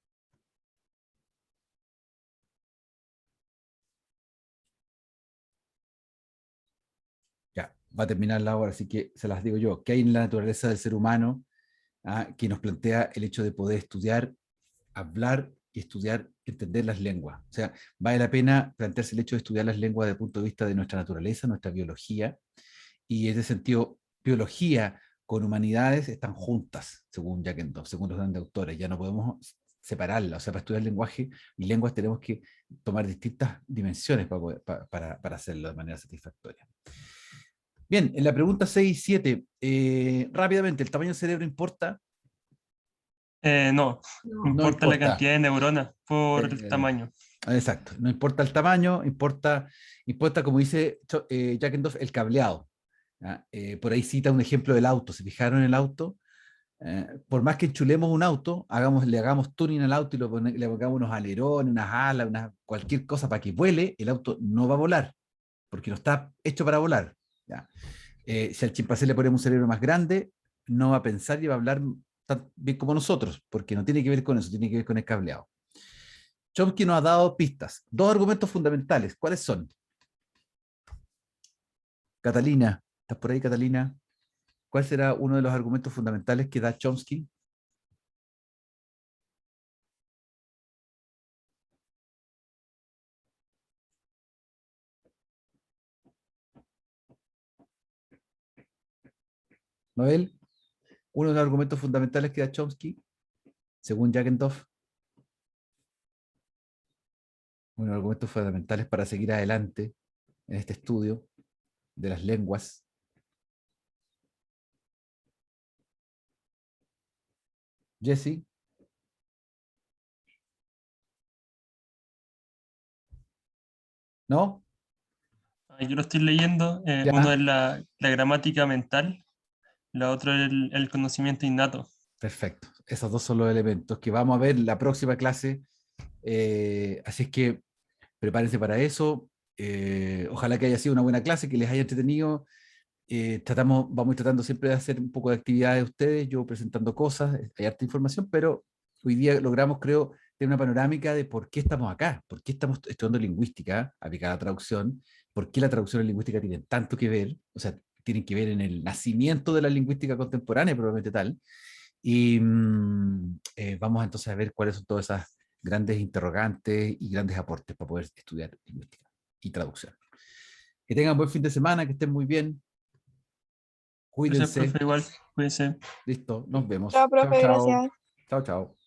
Ya, va a terminar la hora, así que se las digo yo. ¿Qué hay en la naturaleza del ser humano que nos plantea el hecho de poder estudiar, hablar y estudiar, entender las lenguas? O sea, vale la pena plantearse el hecho de estudiar las lenguas desde el punto de vista de nuestra naturaleza, nuestra biología, y en ese sentido, biología con humanidades están juntas, según Jack Endorf, según los grandes autores. Ya no podemos separarlas. O sea, para estudiar lenguaje y lenguas tenemos que tomar distintas dimensiones para hacerlo de manera satisfactoria. Bien, en la pregunta 6 y 7, rápidamente, ¿el tamaño del cerebro importa? No, No. importa la cantidad de neuronas por el tamaño. Exacto, no importa el tamaño, importa como dice Jack Endorf, el cableado. Por ahí cita un ejemplo del auto. ¿Se fijaron en el auto? Por más que enchulemos un auto, le hagamos tuning al auto y le pongamos unos alerones, unas alas, cualquier cosa para que vuele, el auto no va a volar, porque no está hecho para volar. ¿Ya? Si al chimpancé le ponemos un cerebro más grande, no va a pensar y va a hablar tan bien como nosotros, porque no tiene que ver con eso, tiene que ver con el cableado. Chomsky nos ha dado pistas. Dos argumentos fundamentales. ¿Cuáles son? Catalina, ¿estás por ahí, Catalina? ¿Cuál será uno de los argumentos fundamentales que da Chomsky? Noel, uno de los argumentos fundamentales que da Chomsky, según Jack Endorf. Uno de los argumentos fundamentales para seguir adelante en este estudio de las lenguas. Jesse. ¿No? Yo lo estoy leyendo. Ya. Uno es la gramática mental, la otra es el conocimiento innato. Perfecto. Esos dos son los elementos que vamos a ver en la próxima clase. Así es que prepárense para eso. Ojalá que haya sido una buena clase, que les haya entretenido. Vamos tratando siempre de hacer un poco de actividades de ustedes, yo presentando cosas, hay harta información, pero hoy día logramos, creo, tener una panorámica de por qué estamos acá, por qué estamos estudiando lingüística aplicada a traducción, por qué la traducción y la lingüística tienen tanto que ver, o sea, tienen que ver en el nacimiento de la lingüística contemporánea, probablemente tal, y vamos entonces a ver cuáles son todas esas grandes interrogantes y grandes aportes para poder estudiar lingüística y traducción. Que tengan buen fin de semana, que estén muy bien. Gracias, Cuídense. profe, igual. Cuídense. Listo, nos vemos. Chao, profe, chao. gracias. Chao, chao.